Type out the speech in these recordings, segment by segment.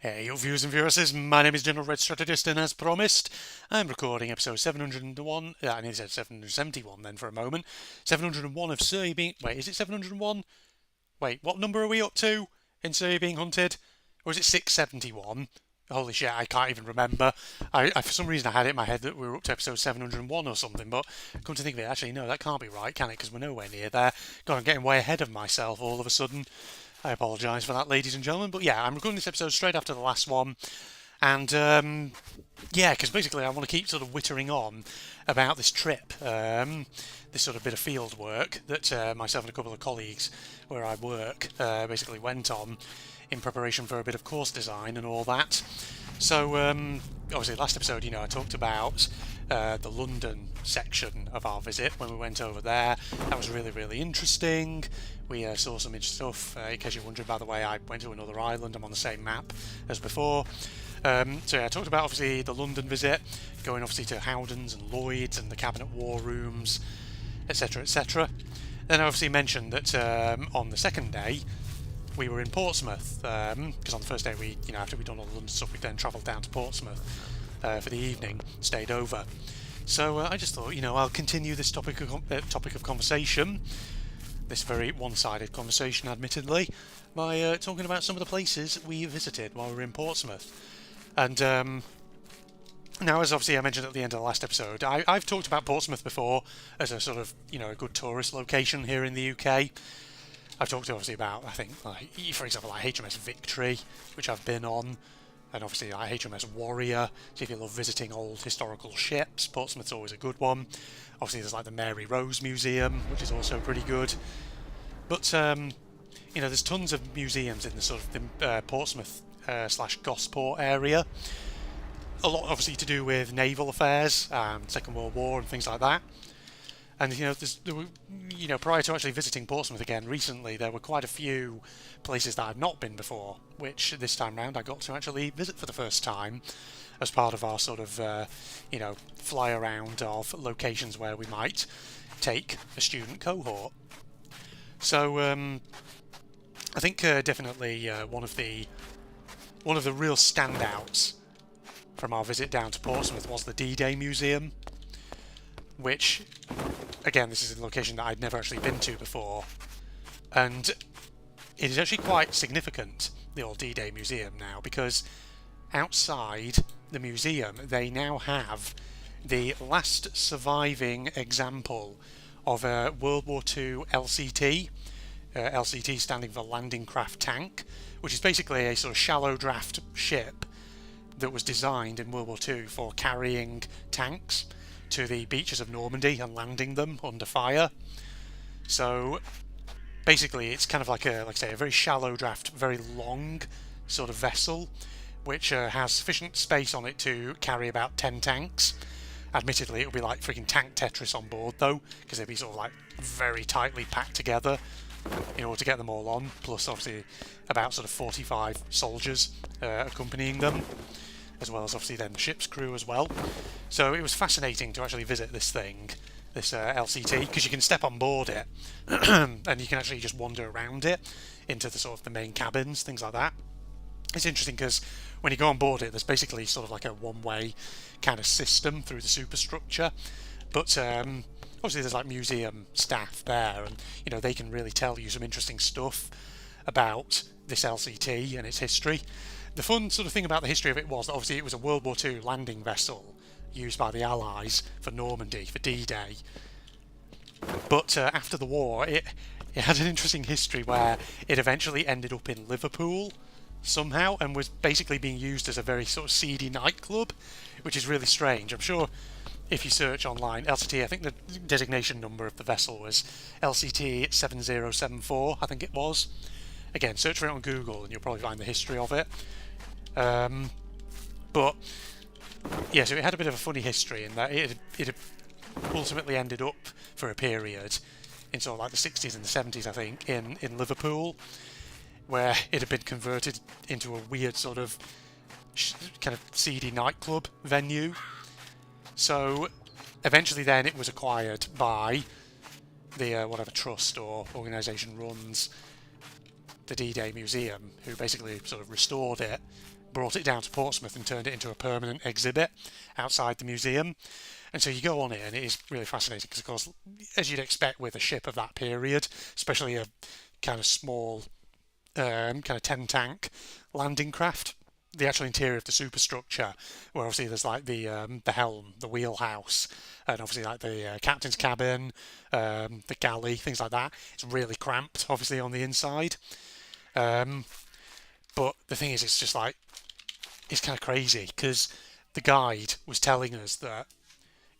Hey, you viewers and viewers, my name is General Red Strategist, and as promised, I'm recording episode 701. I nearly said 771 then for a moment. 701 of Surrey being. Wait, is it 701? Wait, what number are we up to in Surrey being hunted? Or is it 671? Holy shit, I can't even remember. For some reason, I had it in my head that we were up to episode 701 or something, but come to think of it, actually, no, that can't be right, can it? Because we're nowhere near there. God, I'm getting way ahead of myself all of a sudden. I apologise for that, ladies and gentlemen. But yeah, I'm recording this episode straight after the last one. And yeah, because basically I want to keep sort of whittering on about this trip, this sort of bit of field work that myself and a couple of colleagues where I work basically went on in preparation for a bit of course design and all that. So obviously last episode, I talked about the London section of our visit when we went over there. That was really, really interesting. We saw some interesting stuff. In case you're wondering, by the way, I went to another island. I'm on the same map as before. So yeah, I talked about obviously the London visit, going obviously to Howdens and Lloyd's and the Cabinet War Rooms, etc., etc. Then I obviously mentioned that on the second day we were in Portsmouth, because on the first day we, after we'd done all the London stuff, we then travelled down to Portsmouth for the evening, stayed over. So I just thought, I'll continue this topic of conversation, this very one-sided conversation, admittedly, by talking about some of the places we visited while we were in Portsmouth. And now, as obviously I mentioned at the end of the last episode, I've talked about Portsmouth before as a sort of, a good tourist location here in the UK. I've talked obviously about, I think, like, for example, like HMS Victory, which I've been on, and obviously like HMS Warrior. So if you love visiting old historical ships, Portsmouth's always a good one. Obviously there's like the Mary Rose Museum, which is also pretty good. But there's tons of museums in the sort of the Portsmouth slash Gosport area. A lot obviously to do with naval affairs, Second World War and things like that. And prior to actually visiting Portsmouth again recently, there were quite a few places that I've not been before, which this time round I got to actually visit for the first time as part of our sort of fly around of locations where we might take a student cohort. So I think definitely one of the real standouts from our visit down to Portsmouth was the D-Day Museum, which, again, this is a location that I'd never actually been to before, and it is actually quite significant, the old D-Day Museum now, because outside the museum they now have the last surviving example of a World War II LCT, LCT standing for Landing Craft Tank, which is basically a sort of shallow draft ship that was designed in World War II for carrying tanks to the beaches of Normandy and landing them under fire. So basically it's kind of like I say, a very shallow draft, very long sort of vessel, which has sufficient space on it to carry about 10 tanks. Admittedly, it would be like freaking tank Tetris on board though, because they'd be sort of like very tightly packed together in order to get them all on, plus obviously about sort of 45 soldiers accompanying them, as well as obviously then the ship's crew as well. So it was fascinating to actually visit this thing, this LCT, because you can step on board it and you can actually just wander around it into the sort of the main cabins, things like that. It's interesting because when you go on board it, there's basically sort of like a one-way kind of system through the superstructure, but obviously there's like museum staff there, and they can really tell you some interesting stuff about this LCT and its history. The fun sort of thing about the history of it was that obviously it was a World War II landing vessel used by the Allies for Normandy, for D-Day. But after the war, it had an interesting history where it eventually ended up in Liverpool somehow and was basically being used as a very sort of seedy nightclub, which is really strange. I'm sure if you search online, LCT, I think the designation number of the vessel was LCT 7074, I think it was. Again, search for it on Google and you'll probably find the history of it. But yeah, so it had a bit of a funny history in that it had ultimately ended up for a period in sort of like the 60s and the 70s, I think, in Liverpool, where it had been converted into a weird sort of kind of seedy nightclub venue. So eventually then it was acquired by the whatever trust or organisation runs the D-Day Museum, who basically sort of restored it brought it down to Portsmouth and turned it into a permanent exhibit outside the museum. And so you go on it, and it is really fascinating because, of course, as you'd expect with a ship of that period, especially a kind of small, kind of 10-tank landing craft, the actual interior of the superstructure, where obviously there's like the helm, the wheelhouse, and obviously like the captain's cabin, the galley, things like that. It's really cramped, obviously, on the inside. But the thing is, it's just like, it's kind of crazy because the guide was telling us that,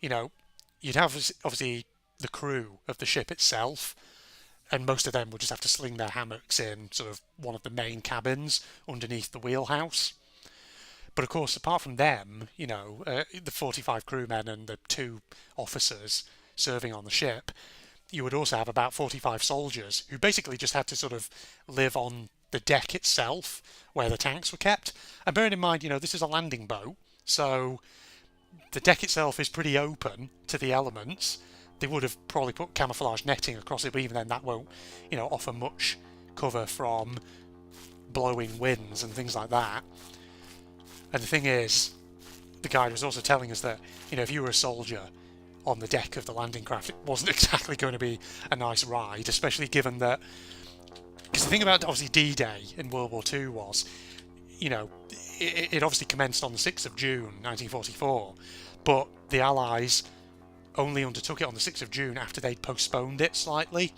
you'd have obviously the crew of the ship itself, and most of them would just have to sling their hammocks in sort of one of the main cabins underneath the wheelhouse. But of course, apart from them, the 45 crewmen and the 2 officers serving on the ship, you would also have about 45 soldiers who basically just had to sort of live on the deck itself where the tanks were kept. And bearing in mind, this is a landing boat, so the deck itself is pretty open to the elements. They would have probably put camouflage netting across it, but even then that won't, offer much cover from blowing winds and things like that. And the thing is, the guide was also telling us that, if you were a soldier on the deck of the landing craft, it wasn't exactly going to be a nice ride, especially given that, because the thing about obviously D-Day in World War II was, it obviously commenced on the 6th of June 1944, but the Allies only undertook it on the 6th of June after they'd postponed it slightly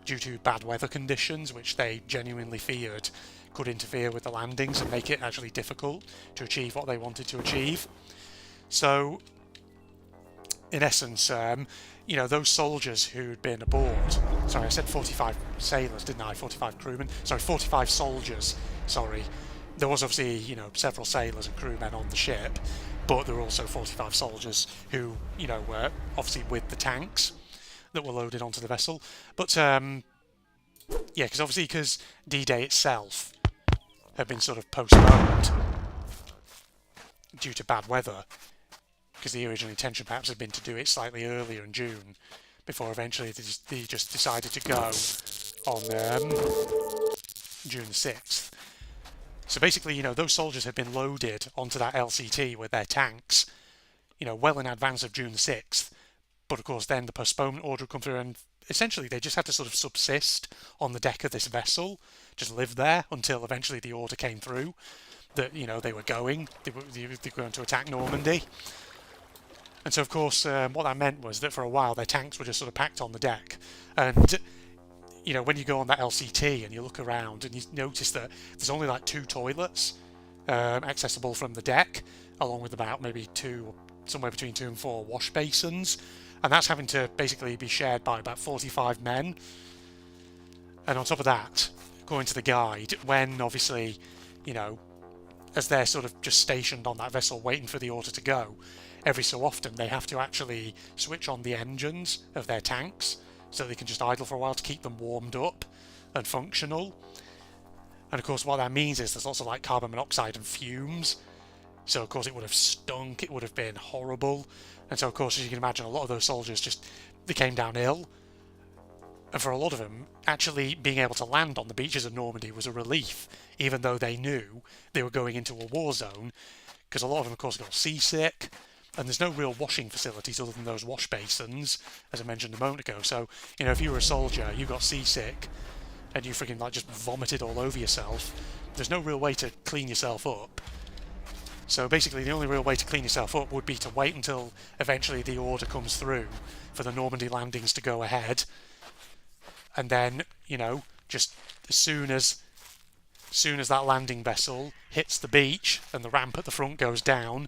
due to bad weather conditions, which they genuinely feared could interfere with the landings and make it actually difficult to achieve what they wanted to achieve. So, in essence, those soldiers who'd been aboard, sorry, I said 45 sailors, didn't I? 45 crewmen, sorry, 45 soldiers, sorry. There was obviously, several sailors and crewmen on the ship, but there were also 45 soldiers who, were obviously with the tanks that were loaded onto the vessel. But, because D-Day itself had been sort of postponed due to bad weather, because the original intention perhaps had been to do it slightly earlier in June, before eventually they just decided to go on June the 6th. So basically, those soldiers had been loaded onto that LCT with their tanks, well in advance of June the 6th. But of course, then the postponement order would come through, and essentially they just had to sort of subsist on the deck of this vessel, just live there until eventually the order came through that, they were going to attack Normandy. And so, of course, what that meant was that for a while their tanks were just sort of packed on the deck. And when you go on that LCT and you look around and you notice that there's only like 2 toilets accessible from the deck, along with about maybe somewhere between 2 and 4 wash basins, and that's having to basically be shared by about 45 men. And on top of that, according to the guide, when obviously, as they're sort of just stationed on that vessel waiting for the order to go, every so often they have to actually switch on the engines of their tanks so they can just idle for a while to keep them warmed up and functional. And of course what that means is there's lots of like carbon monoxide and fumes, so of course it would have stunk, it would have been horrible. And so of course, as you can imagine, a lot of those soldiers they came down ill, and for a lot of them actually being able to land on the beaches of Normandy was a relief, even though they knew they were going into a war zone, because a lot of them of course got seasick. And there's no real washing facilities other than those wash basins, as I mentioned a moment ago. So, if you were a soldier, you got seasick, and you freaking just vomited all over yourself, there's no real way to clean yourself up. So basically, the only real way to clean yourself up would be to wait until eventually the order comes through for the Normandy landings to go ahead, and then, just as soon as that landing vessel hits the beach and the ramp at the front goes down,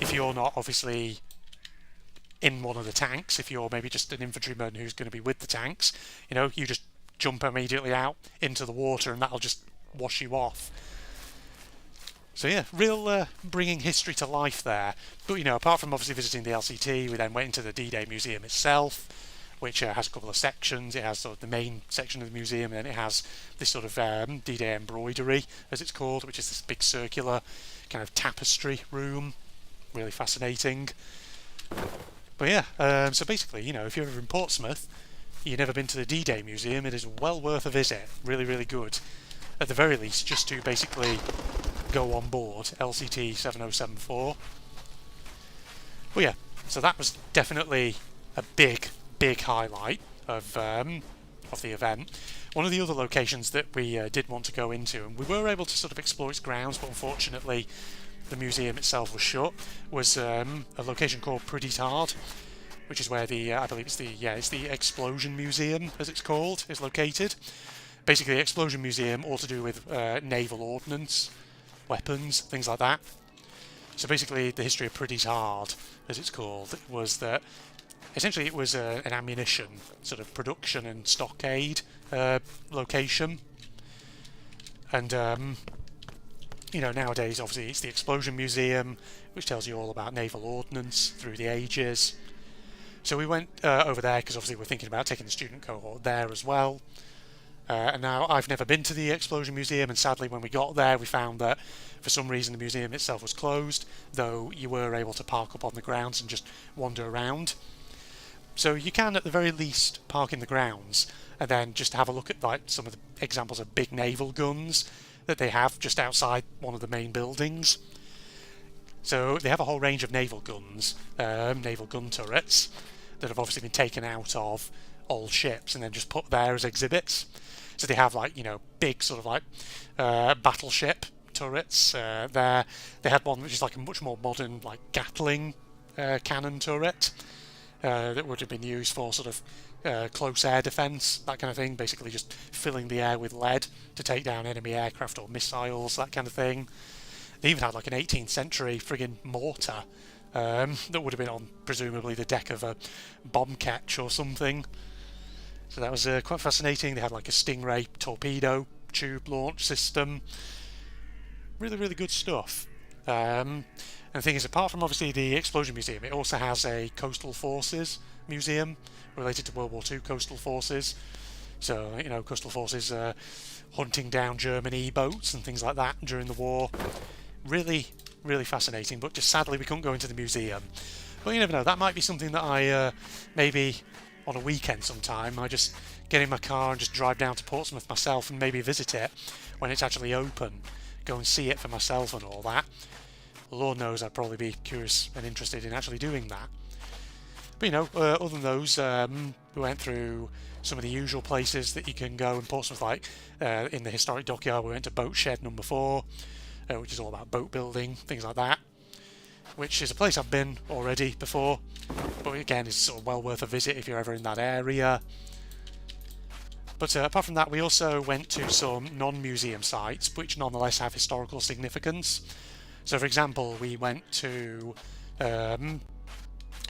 if you're not obviously in one of the tanks, if you're maybe just an infantryman who's going to be with the tanks, you just jump immediately out into the water and that'll just wash you off. So yeah, real bringing history to life there. But apart from obviously visiting the LCT, we then went into the D-Day Museum itself, which has a couple of sections. It has sort of the main section of the museum, and then it has this sort of D-Day embroidery, as it's called, which is this big circular kind of tapestry room. Really fascinating. But yeah, so basically, if you're ever in Portsmouth, you've never been to the D-Day Museum, it is well worth a visit. Really, really good. At the very least, just to basically go on board LCT 7074. Well, yeah, so that was definitely a big highlight of the event. One of the other locations that we did want to go into, and we were able to sort of explore its grounds, but unfortunately the museum itself was shut, was a location called Priddytard, which is where the I believe it's the Explosion Museum, as it's called, is located. Basically, the Explosion Museum, all to do with naval ordnance, weapons, things like that. So basically, the history of Priddytard, as it's called, was that essentially it was an ammunition sort of production and stockade location. And nowadays, obviously, it's the Explosion Museum, which tells you all about naval ordnance through the ages. So we went over there because obviously we're thinking about taking the student cohort there as well. And now I've never been to the Explosion Museum, and sadly when we got there we found that for some reason the museum itself was closed, though you were able to park up on the grounds and just wander around. So you can at the very least park in the grounds and then just have a look at like some of the examples of big naval guns that they have just outside one of the main buildings. So they have a whole range of naval guns, naval gun turrets, that have obviously been taken out of old ships and then just put there as exhibits. So they have like, big sort of like battleship turrets there. They had one which is like a much more modern like Gatling cannon turret that would have been used for sort of close air defence, that kind of thing, basically just filling the air with lead to take down enemy aircraft or missiles, that kind of thing. They even had like an 18th century friggin' mortar that would have been on presumably the deck of a bomb ketch or something. So that was quite fascinating. They had like a Stingray torpedo tube launch system. Really good stuff. And the thing is, apart from obviously the Explosion Museum, it also has a Coastal Forces Museum related to World War II coastal forces. So, coastal forces hunting down German E-boats and things like that during the war. Really fascinating, but just sadly we couldn't go into the museum. But you never know, that might be something that I maybe on a weekend sometime, I just get in my car and just drive down to Portsmouth myself and maybe visit it when it's actually open, go and see it for myself and all that. Lord knows I'd probably be curious and interested in actually doing that. But other than those, we went through some of the usual places that you can go in Portsmouth, like in the historic dockyard we went to Boat Shed number 4, which is all about boat building, things like that, which is a place I've been already before, but again is sort of well worth a visit if you're ever in that area. But apart from that, we also went to some non-museum sites which nonetheless have historical significance. So for example, we went to a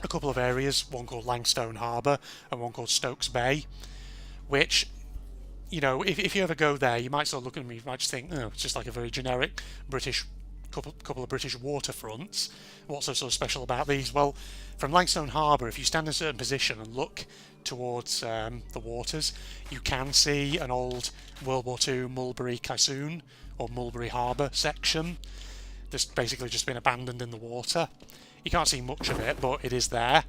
couple of areas, one called Langstone Harbour and one called Stokes Bay, which, if you ever go there, you might sort of look at me, you might just think, oh, it's just like a very generic British couple of British waterfronts. What's so sort of special about these? Well, from Langstone Harbour, if you stand in a certain position and look towards the waters, you can see an old World War II Mulberry Caissoon or Mulberry Harbour section that's basically just been abandoned in the water. You can't see much of it, but it is there.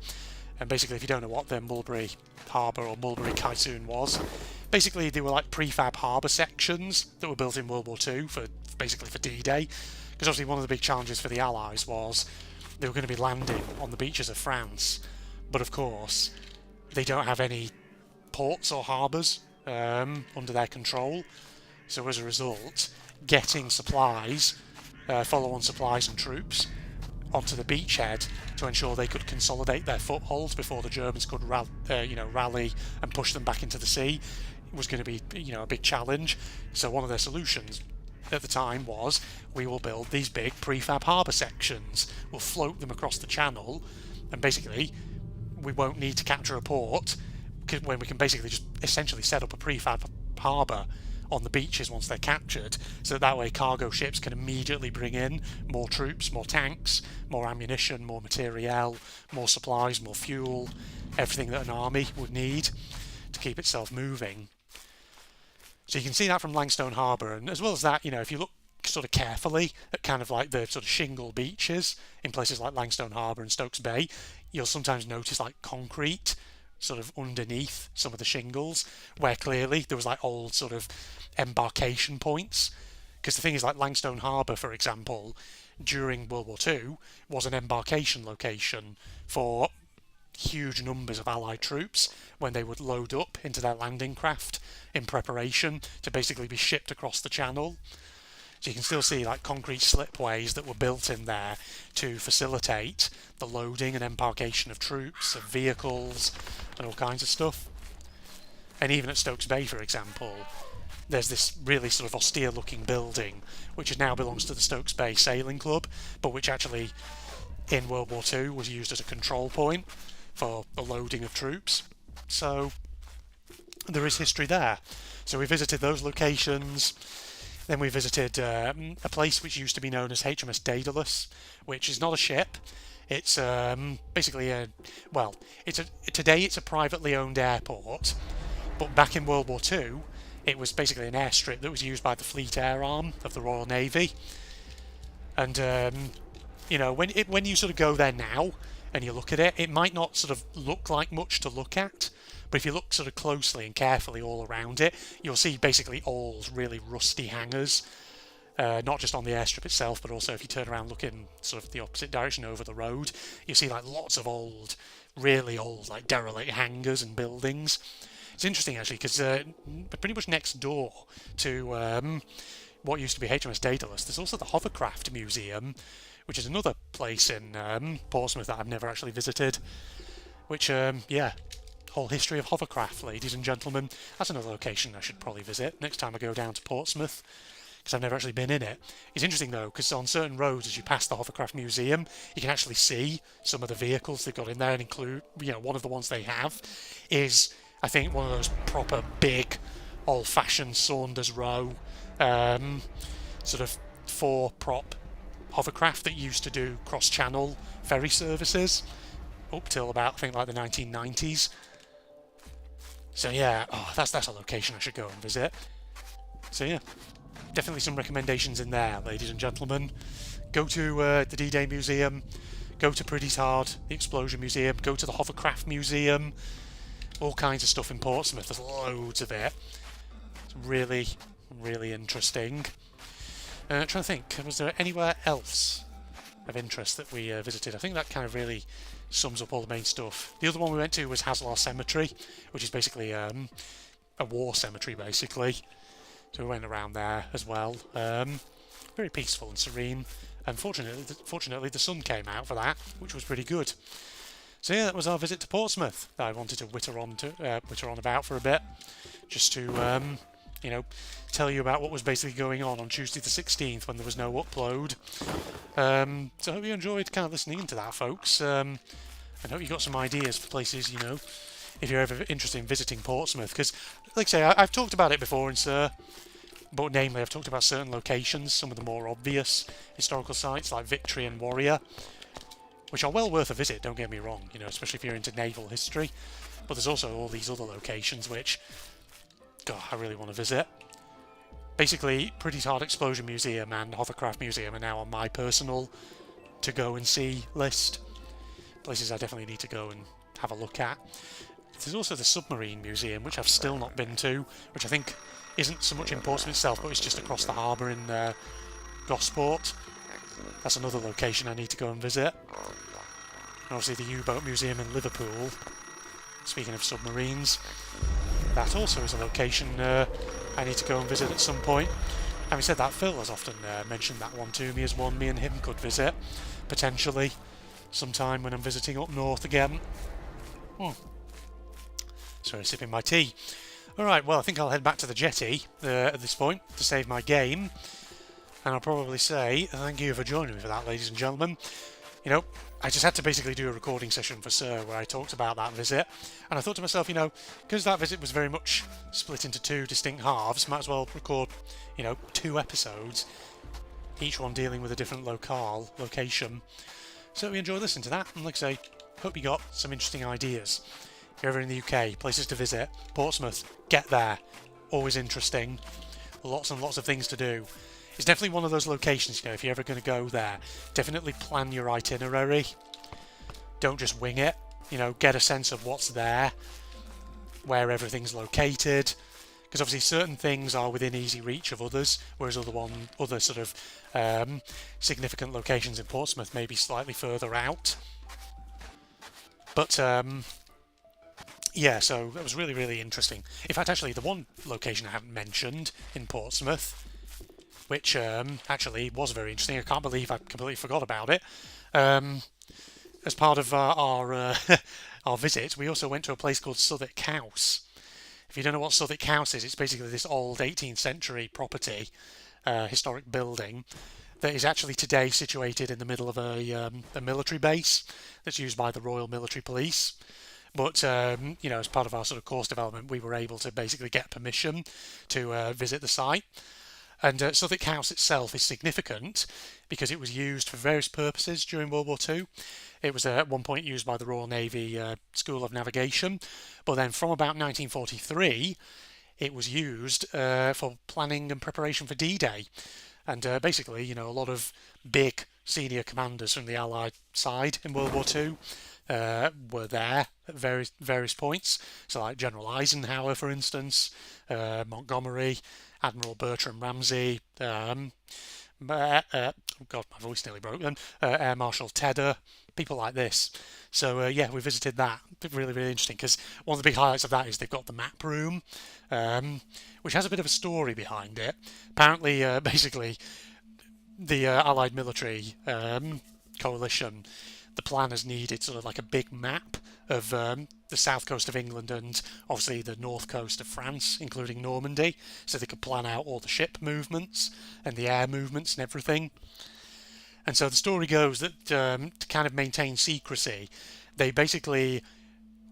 And basically, if you don't know what the Mulberry Harbour or Mulberry Caissoon was, basically they were like prefab harbour sections that were built in World War II for D-Day. Because obviously one of the big challenges for the Allies was they were going to be landing on the beaches of France, but of course they don't have any ports or harbours under their control. So as a result, getting supplies, follow-on supplies and troops onto the beachhead to ensure they could consolidate their footholds before the Germans could rally and push them back into the sea was going to be a big challenge. So one of their solutions at the time was, we will build these big prefab harbour sections, we'll float them across the channel, and basically we won't need to capture a port when we can basically just essentially set up a prefab harbour on the beaches once they're captured, so that way cargo ships can immediately bring in more troops, more tanks, more ammunition, more materiel, more supplies, more fuel, everything that an army would need to keep itself moving. So you can see that from Langstone Harbour, and as well as that, if you look sort of carefully at kind of like the sort of shingle beaches in places like Langstone Harbour and Stokes Bay, you'll sometimes notice like concrete sort of underneath some of the shingles, where clearly there was like old sort of embarkation points, Because the thing is, like Langstone Harbour, for example, during World War II, was an embarkation location for huge numbers of Allied troops when they would load up into their landing craft in preparation to basically be shipped across the channel. So you can still see like concrete slipways that were built in there to facilitate the loading and embarkation of troops, of vehicles, and all kinds of stuff. And even at Stokes Bay, for example, there's this really sort of austere looking building which now belongs to the Stokes Bay Sailing Club, but which actually in World War II was used as a control point for the loading of troops. So there is history there. So we visited those locations. Then we visited a place which used to be known as HMS Daedalus, which is not a ship. It's basically today it's a privately owned airport, but back in World War II, it was basically an airstrip that was used by the Fleet Air Arm of the Royal Navy. And when you sort of go there now and you look at it, it might not sort of look like much to look at, but if you look sort of closely and carefully all around it, you'll see basically all really rusty hangars, not just on the airstrip itself, but also if you turn around looking sort of the opposite direction over the road, you see like lots of old, really old, like derelict hangars and buildings. It's interesting actually because pretty much next door to what used to be HMS Daedalus, there's also the Hovercraft Museum, which is another place in Portsmouth that I've never actually visited. Which, whole history of hovercraft, ladies and gentlemen. That's another location I should probably visit next time I go down to Portsmouth, because I've never actually been in it. It's interesting though, because on certain roads, as you pass the Hovercraft Museum, you can actually see some of the vehicles they've got in there, and include, one of the ones they have is, I think, one of those proper big, old-fashioned Saunders Row, sort of four-prop hovercraft that used to do cross-channel ferry services up till about, I think, like the 1990s. So yeah, that's a location I should go and visit. So yeah, definitely some recommendations in there, ladies and gentlemen. Go to the D-Day Museum, go to Pretty Hard, the Explosion Museum, go to the Hovercraft Museum, all kinds of stuff in Portsmouth. There's loads of it. It's really, really interesting. Trying to think, was there anywhere else of interest that we visited? I think that kind of really sums up all the main stuff. The other one we went to was Haslar Cemetery, which is basically a war cemetery, basically. So we went around there as well. Very peaceful and serene. And fortunately, the sun came out for that, which was pretty good. So yeah, that was our visit to Portsmouth that I wanted to witter on about for a bit, just to tell you about what was basically going on Tuesday the 16th when there was no upload. So I hope you enjoyed kind of listening to that, folks. And hope you got some ideas for places, if you're ever interested in visiting Portsmouth. Because, like I say, I've talked about it before in Sir, but namely I've talked about certain locations, some of the more obvious historical sites like Victory and Warrior, which are well worth a visit, don't get me wrong, especially if you're into naval history. But there's also all these other locations which, God, I really want to visit. Basically, Pretty Hard Explosion Museum and Hovercraft Museum are now on my personal to-go-and-see list. Places I definitely need to go and have a look at. There's also the Submarine Museum, which I've still not been to, which I think isn't so much in Portsmouth itself, but it's just across the harbour in Gosport. That's another location I need to go and visit. And obviously the U-Boat Museum in Liverpool, speaking of submarines. That also is a location I need to go and visit at some point. Having said that, Phil has often mentioned that one to me as one me and him could visit, potentially, sometime when I'm visiting up north again. Sorry, sipping my tea. Alright, well, I think I'll head back to the jetty at this point to save my game. And I'll probably say thank you for joining me for that, ladies and gentlemen. I just had to basically do a recording session for Sir where I talked about that visit. And I thought to myself, because that visit was very much split into two distinct halves, might as well record, 2 episodes, each one dealing with a different location. So we enjoy listening to that. And like I say, hope you got some interesting ideas. If you're ever in the UK, places to visit, Portsmouth, get there. Always interesting. Lots and lots of things to do. It's definitely one of those locations, if you're ever going to go there, definitely plan your itinerary. Don't just wing it. Get a sense of what's there, where everything's located. because obviously certain things are within easy reach of others, whereas other sort of significant locations in Portsmouth may be slightly further out. But yeah, so that was really, really interesting. In fact, actually, the one location I haven't mentioned in Portsmouth, which actually was very interesting, I can't believe I completely forgot about it. As part of our our visit, we also went to a place called Southwark House. If you don't know what Southwark House is, it's basically this old 18th century property, historic building, that is actually today situated in the middle of a military base that's used by the Royal Military Police. But you know, as part of our sort of course development, we were able to basically get permission to visit the site. And Southwark House itself is significant because it was used for various purposes during World War II. It was at one point used by the Royal Navy School of Navigation, but then from about 1943 it was used for planning and preparation for D-Day. And basically, you know, a lot of big senior commanders from the Allied side in World War II were there at various points. So like General Eisenhower, for instance, Montgomery, Admiral Bertram Ramsay, oh God, my voice nearly broke then, Air Marshal Tedder, people like this. So yeah, we visited that. Really, really interesting, because one of the big highlights of that is they've got the map room, which has a bit of a story behind it. Apparently, basically, the Allied military coalition, the planners needed sort of like a big map of the south coast of England and obviously the north coast of France, including Normandy, so they could plan out all the ship movements and the air movements and everything. And so the story goes that to kind of maintain secrecy, they basically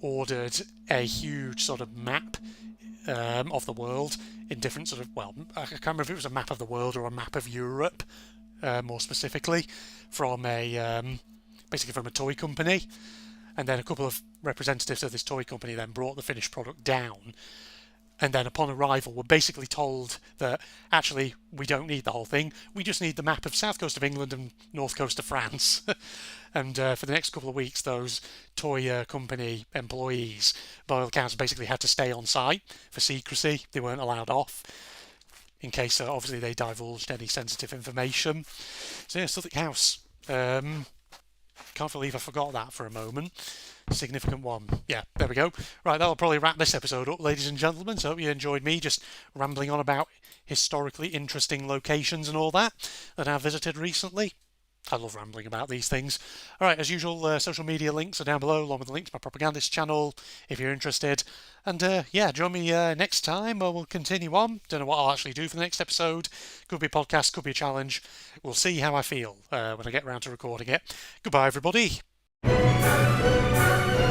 ordered a huge sort of map of the world in different sort of, well, I can't remember if it was a map of the world or a map of Europe, more specifically, from basically from a toy company. And then a couple of representatives of this toy company then brought the finished product down, and then upon arrival were basically told that actually we don't need the whole thing, we just need the map of south coast of England and north coast of France. And for the next couple of weeks those toy company employees, by all accounts, basically had to stay on site for secrecy. They weren't allowed off in case obviously they divulged any sensitive information. So yeah, Southwark House. Can't believe I forgot that for a moment. Significant one. Yeah, there we go. Right, that'll probably wrap this episode up, ladies and gentlemen. So I hope you enjoyed me just rambling on about historically interesting locations and all that I've visited recently. I love rambling about these things. Alright, as usual, social media links are down below, along with the link to my propagandist channel, if you're interested. And yeah, join me next time, where we'll continue on. Don't know what I'll actually do for the next episode. Could be a podcast, could be a challenge. We'll see how I feel when I get around to recording it. Goodbye, everybody. Are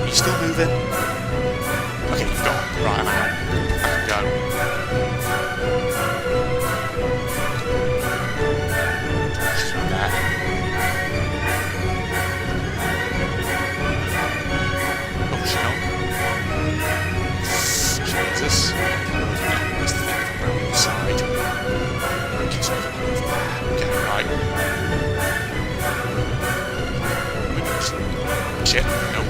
you still moving? Okay, you've gone. Right, I'm out. I can go. She's not there. Oh, she's not. Jesus. Where's the thing from around the other side? Just over there. Okay, right. Shit. No.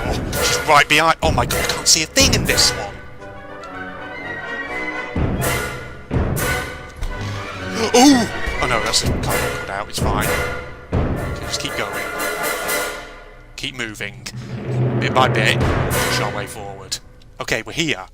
Oh, she's right behind. Oh my god, I can't see a thing in this one. Oh! Oh no, that's a card cut out. It's fine. Okay, just keep going. Keep moving. Bit by bit. Push our way forward. Okay, we're here.